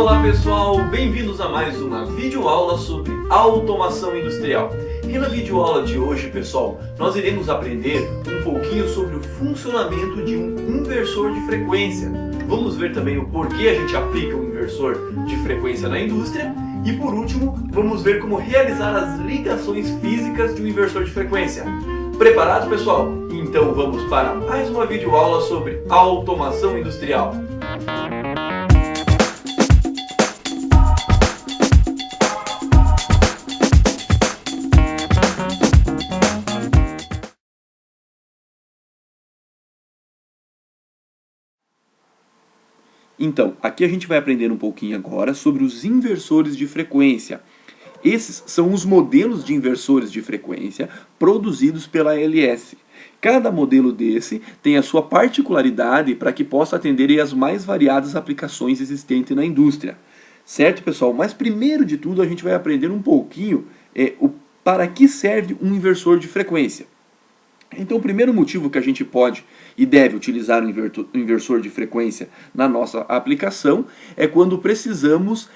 Olá pessoal, bem-vindos a mais uma videoaula sobre automação industrial. E na videoaula de hoje, pessoal, nós iremos aprender um pouquinho sobre o funcionamento de um inversor de frequência. Vamos ver também o porquê a gente aplica um inversor de frequência na indústria. E por último, vamos ver como realizar as ligações físicas de um inversor de frequência. Preparados, pessoal? Então vamos para mais uma videoaula sobre automação industrial. Então, aqui a gente vai aprender um pouquinho agora sobre os inversores de frequência. Esses são os modelos de inversores de frequência produzidos pela ALS. Cada modelo desse tem a sua particularidade para que possa atender às mais variadas aplicações existentes na indústria. Certo, pessoal? Mas primeiro de tudo a gente vai aprender um pouquinho para que serve um inversor de frequência. Então, o primeiro motivo que a gente pode e deve utilizar um inversor de frequência na nossa aplicação é quando precisamos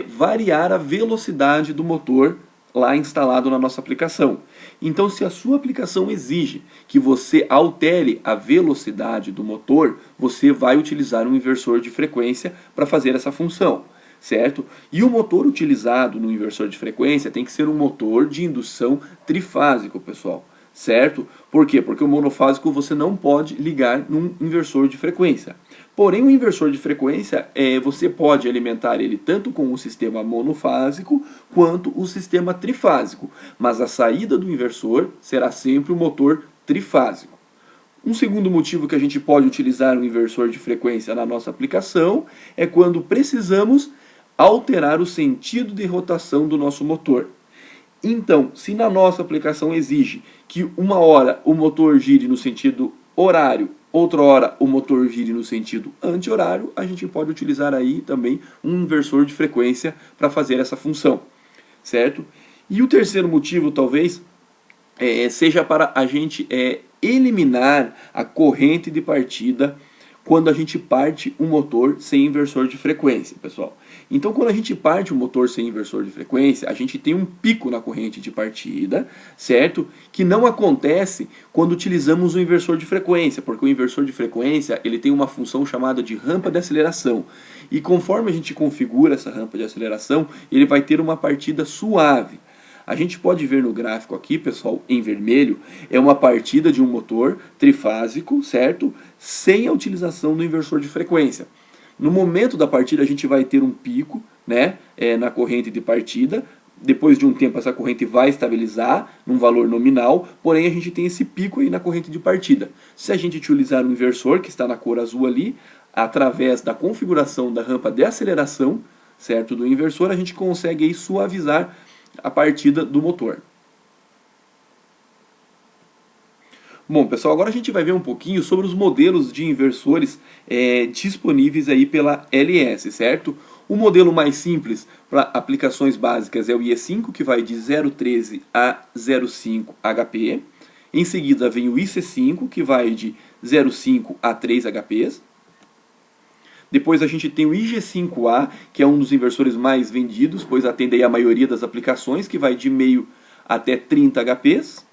variar a velocidade do motor lá instalado na nossa aplicação. Então, se a sua aplicação exige que você altere a velocidade do motor, você vai utilizar um inversor de frequência para fazer essa função. Certo? E o motor utilizado no inversor de frequência tem que ser um motor de indução trifásico, pessoal. Certo? Por quê? Porque o monofásico você não pode ligar num inversor de frequência. Porém, o inversor de frequência, você pode alimentar ele tanto com o sistema monofásico quanto o sistema trifásico. Mas a saída do inversor será sempre o motor trifásico. Um segundo motivo que a gente pode utilizar um inversor de frequência na nossa aplicação é quando precisamos alterar o sentido de rotação do nosso motor. Então, se na nossa aplicação exige que uma hora o motor gire no sentido horário, outra hora o motor gire no sentido anti-horário, a gente pode utilizar aí também um inversor de frequência para fazer essa função, certo? E o terceiro motivo, talvez, seja para a gente eliminar a corrente de partida quando a gente parte um motor sem inversor de frequência, pessoal. Então, quando a gente parte um motor sem inversor de frequência, a gente tem um pico na corrente de partida, certo? Que não acontece quando utilizamos o inversor de frequência, porque o inversor de frequência ele tem uma função chamada de rampa de aceleração. E conforme a gente configura essa rampa de aceleração, ele vai ter uma partida suave. A gente pode ver no gráfico aqui, pessoal, em vermelho, é uma partida de um motor trifásico, certo? Sem a utilização do inversor de frequência. No momento da partida a gente vai ter um pico, né, na corrente de partida. Depois de um tempo essa corrente vai estabilizar num valor nominal, porém a gente tem esse pico aí na corrente de partida. Se a gente utilizar um inversor, que está na cor azul ali, através da configuração da rampa de aceleração, certo, do inversor, a gente consegue aí suavizar a partida do motor. Bom, pessoal, agora a gente vai ver um pouquinho sobre os modelos de inversores disponíveis aí pela ALS, certo? O modelo mais simples para aplicações básicas é o IE5, que vai de 0,13 a 0,5 HP. Em seguida vem o IC5, que vai de 0,5 a 3 HPs. Depois a gente tem o IG5A, que é um dos inversores mais vendidos, pois atende aí a maioria das aplicações, que vai de meio até 30 HPs.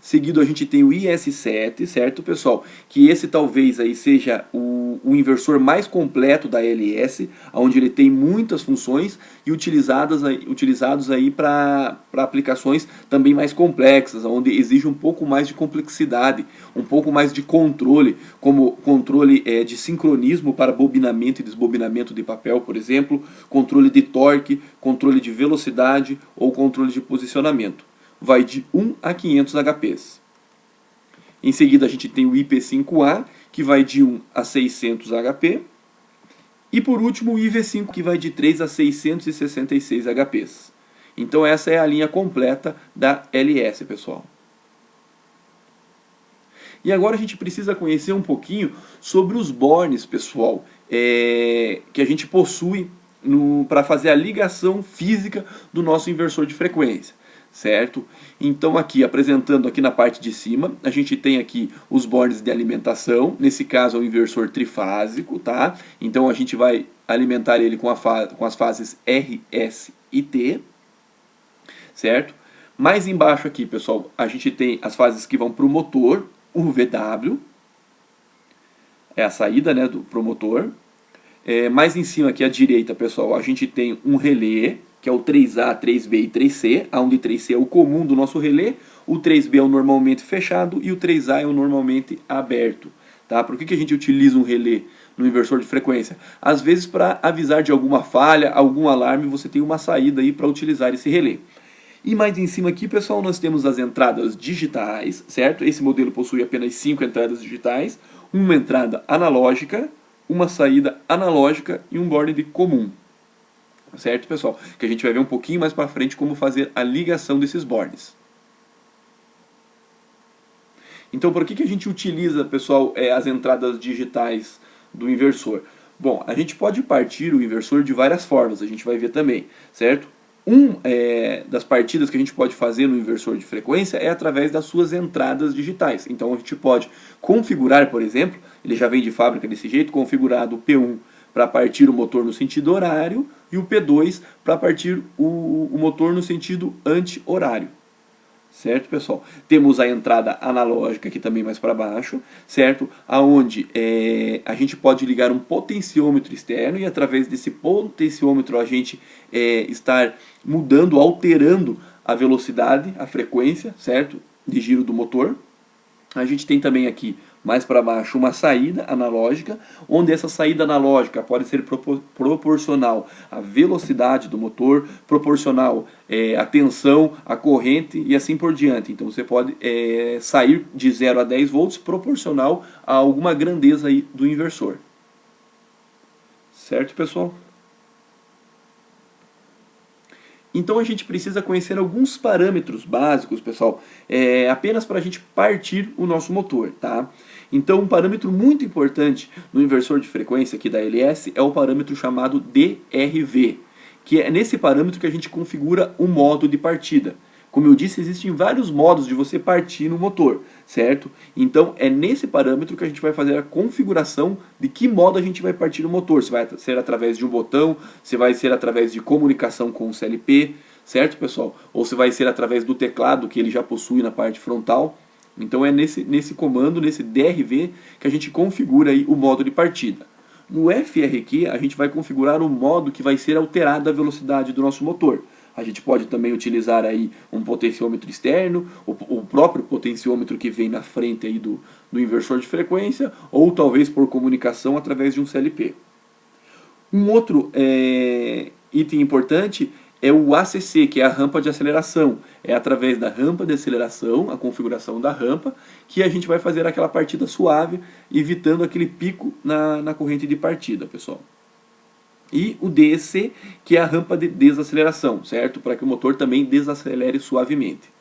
Seguido a gente tem o IS7, certo, pessoal? Que esse talvez aí seja o inversor mais completo da ALS, onde ele tem muitas funções e utilizados aí para aplicações também mais complexas, onde exige um pouco mais de complexidade, um pouco mais de controle, como controle de sincronismo para bobinamento e desbobinamento de papel, por exemplo, controle de torque, controle de velocidade ou controle de posicionamento. Vai de 1 a 500 HPs. Em seguida a gente tem o IP5A, que vai de 1 a 600 HP. E por último o IV5, que vai de 3 a 666 HPs. Então essa é a linha completa da ALS, pessoal. E agora a gente precisa conhecer um pouquinho sobre os bornes, pessoal, que a gente possui para fazer a ligação física do nosso inversor de frequência. certo? Então aqui, apresentando aqui na parte de cima, a gente tem aqui os bornes de alimentação, nesse caso é o inversor trifásico, tá? Então a gente vai alimentar ele com as fases R, S e T, certo? Mais embaixo aqui, pessoal, a gente tem as fases que vão para o motor, o VW, é a saída, né, para o motor. Mais em cima aqui à direita, pessoal, a gente tem um relé, que é o 3A, 3B e 3C, onde 3C é o comum do nosso relé, o 3B é o normalmente fechado e o 3A é o normalmente aberto. Tá? Por que a gente utiliza um relé no inversor de frequência? Às vezes, para avisar de alguma falha, algum alarme, você tem uma saída aí para utilizar esse relé. E mais em cima aqui, pessoal, nós temos as entradas digitais, certo? Esse modelo possui apenas 5 entradas digitais, uma entrada analógica, uma saída analógica e um borne de comum. Certo, pessoal? Que a gente vai ver um pouquinho mais para frente como fazer a ligação desses bornes. Então, por que a gente utiliza, pessoal, as entradas digitais do inversor? Bom, a gente pode partir o inversor de várias formas, a gente vai ver também, certo? Das partidas que a gente pode fazer no inversor de frequência é através das suas entradas digitais. Então a gente pode configurar, por exemplo, ele já vem de fábrica desse jeito, configurado o P1 para partir o motor no sentido horário e o P2 para partir o motor no sentido anti-horário. Certo, pessoal? Temos a entrada analógica aqui também mais para baixo, certo? Aonde a gente pode ligar um potenciômetro externo e através desse potenciômetro a gente estar mudando, alterando a velocidade, a frequência, certo? De giro do motor. A gente tem também aqui, mais para baixo, uma saída analógica, onde essa saída analógica pode ser proporcional à velocidade do motor, proporcional à tensão, à corrente e assim por diante. Então você pode sair de 0 a 10 volts proporcional a alguma grandeza aí do inversor. Certo, pessoal? Então a gente precisa conhecer alguns parâmetros básicos, pessoal, apenas para a gente partir o nosso motor, tá? Então um parâmetro muito importante no inversor de frequência aqui da LS é o parâmetro chamado DRV, que é nesse parâmetro que a gente configura o modo de partida. Como eu disse, existem vários modos de você partir no motor, certo? Então é nesse parâmetro que a gente vai fazer a configuração de que modo a gente vai partir no motor. Se vai ser através de um botão, se vai ser através de comunicação com o CLP, certo, pessoal? Ou se vai ser através do teclado que ele já possui na parte frontal. Então é nesse comando, nesse DRV, que a gente configura aí o modo de partida. No FRQ a gente vai configurar o modo que vai ser alterado a velocidade do nosso motor. A gente pode também utilizar aí um potenciômetro externo, o próprio potenciômetro que vem na frente aí do inversor de frequência, ou talvez por comunicação através de um CLP. Um outro item importante é o ACC, que é a rampa de aceleração. É através da rampa de aceleração, a configuração da rampa, que a gente vai fazer aquela partida suave, evitando aquele pico na corrente de partida, pessoal. E o DEC, que é a rampa de desaceleração, certo? Para que o motor também desacelere suavemente.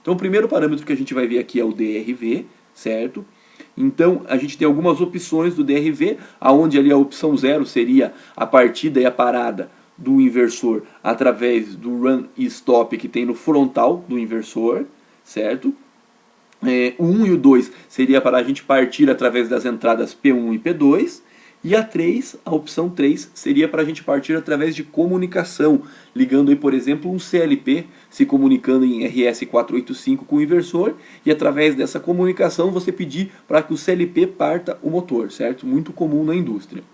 Então o primeiro parâmetro que a gente vai ver aqui é o DRV, certo? Então a gente tem algumas opções do DRV, aonde ali a opção 0 seria a partida e a parada do inversor através do run e stop que tem no frontal do inversor, certo? O 1 e o 2 seria para a gente partir através das entradas P1 e P2. E a opção 3, seria para a gente partir através de comunicação, ligando aí, por exemplo, um CLP, se comunicando em RS485 com o inversor, e através dessa comunicação você pedir para que o CLP parta o motor, certo? Muito comum na indústria.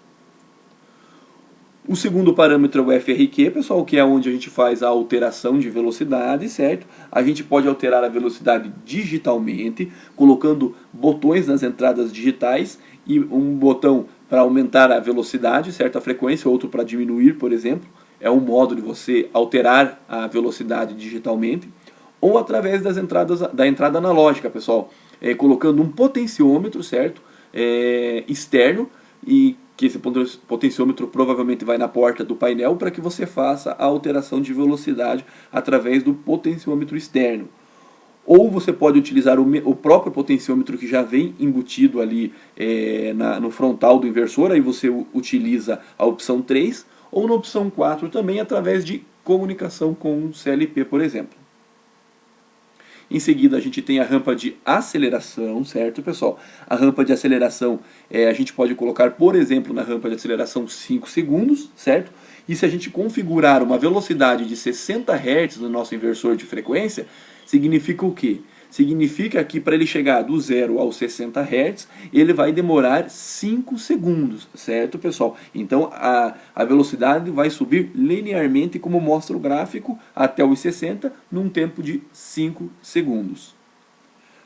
O segundo parâmetro é o FRQ, pessoal, que é onde a gente faz a alteração de velocidade, certo? A gente pode alterar a velocidade digitalmente, colocando botões nas entradas digitais e um botão para aumentar a velocidade, certa frequência, outro para diminuir, por exemplo. É um modo de você alterar a velocidade digitalmente. Ou através da entrada analógica, pessoal, colocando um potenciômetro, certo? Externo, e que esse potenciômetro provavelmente vai na porta do painel para que você faça a alteração de velocidade através do potenciômetro externo. Ou você pode utilizar o próprio potenciômetro que já vem embutido ali no frontal do inversor, aí você utiliza a opção 3, ou na opção 4 também através de comunicação com o CLP, por exemplo. Em seguida, a gente tem a rampa de aceleração, certo, pessoal? A rampa de aceleração, a gente pode colocar, por exemplo, na rampa de aceleração 5 segundos, certo? E se a gente configurar uma velocidade de 60 Hz no nosso inversor de frequência, significa o quê? Significa que para ele chegar do 0 aos 60 Hz, ele vai demorar 5 segundos, certo, pessoal? Então a velocidade vai subir linearmente, como mostra o gráfico, até os 60, num tempo de 5 segundos.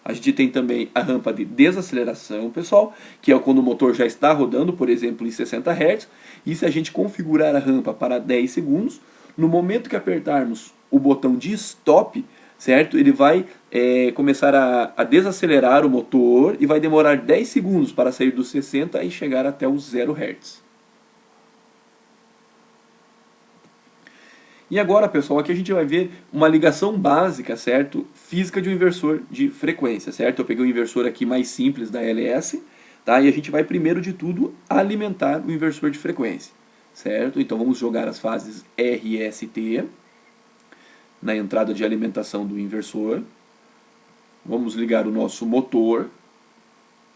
A gente tem também a rampa de desaceleração, pessoal, que é quando o motor já está rodando, por exemplo, em 60 Hz. E se a gente configurar a rampa para 10 segundos, no momento que apertarmos o botão de stop, certo? Ele vai começar a desacelerar o motor e vai demorar 10 segundos para sair dos 60 e chegar até os 0 Hz. E agora, pessoal, aqui a gente vai ver uma ligação básica, certo? Física de um inversor de frequência, certo? Eu peguei um inversor aqui mais simples da LS, tá? E a gente vai, primeiro de tudo, alimentar o inversor de frequência, certo? Então vamos jogar as fases R e ST na entrada de alimentação do inversor. Vamos ligar o nosso motor,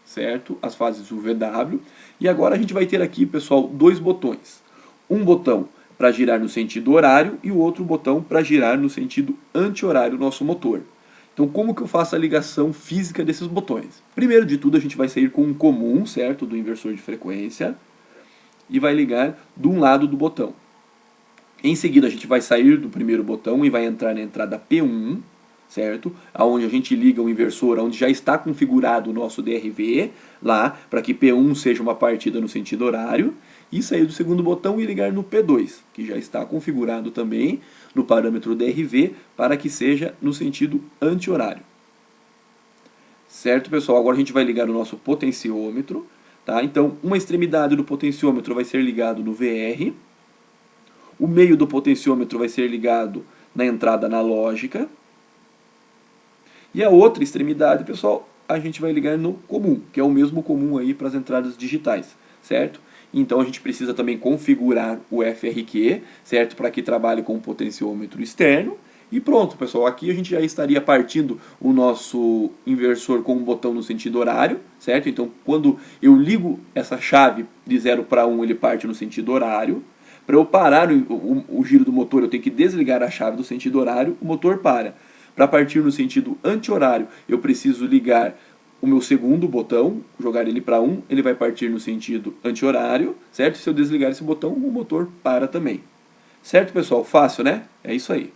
certo? As fases UVW. E agora a gente vai ter aqui, pessoal, dois botões. Um botão para girar no sentido horário e o outro botão para girar no sentido anti-horário do nosso motor. Então, como que eu faço a ligação física desses botões? Primeiro de tudo, a gente vai sair com um comum, certo? Do inversor de frequência e vai ligar de um lado do botão. Em seguida, a gente vai sair do primeiro botão e vai entrar na entrada P1, certo? Onde a gente liga o inversor, onde já está configurado o nosso DRV, lá, para que P1 seja uma partida no sentido horário, e sair do segundo botão e ligar no P2, que já está configurado também no parâmetro DRV, para que seja no sentido anti-horário. Certo, pessoal? Agora a gente vai ligar o nosso potenciômetro, tá? Então, uma extremidade do potenciômetro vai ser ligado no VR, o meio do potenciômetro vai ser ligado na entrada analógica. E a outra extremidade, pessoal, a gente vai ligar no comum, que é o mesmo comum aí para as entradas digitais, certo? Então a gente precisa também configurar o FRQ, certo? Para que trabalhe com o potenciômetro externo. E pronto, pessoal, aqui a gente já estaria partindo o nosso inversor com um botão no sentido horário, certo? Então quando eu ligo essa chave de 0 para 1, ele parte no sentido horário. Para eu parar o giro do motor, eu tenho que desligar a chave do sentido horário, o motor para. Para partir no sentido anti-horário, eu preciso ligar o meu segundo botão, jogar ele para 1, ele vai partir no sentido anti-horário, certo? Se eu desligar esse botão, o motor para também. Certo, pessoal? Fácil, né? É isso aí.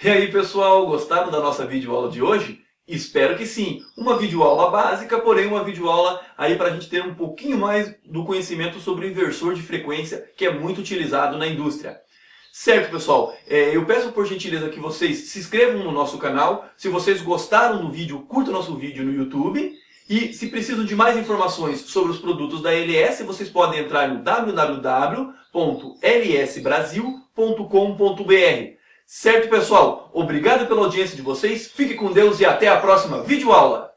E aí, pessoal, gostaram da nossa videoaula de hoje? Espero que sim. Uma videoaula básica, porém uma videoaula aí para a gente ter um pouquinho mais do conhecimento sobre o inversor de frequência, que é muito utilizado na indústria. Certo, pessoal? Eu peço por gentileza que vocês se inscrevam no nosso canal. Se vocês gostaram do vídeo, curta o nosso vídeo no YouTube. E se precisam de mais informações sobre os produtos da LS, vocês podem entrar no www.lsbrasil.com.br. Certo, pessoal? Obrigado pela audiência de vocês, fique com Deus e até a próxima videoaula!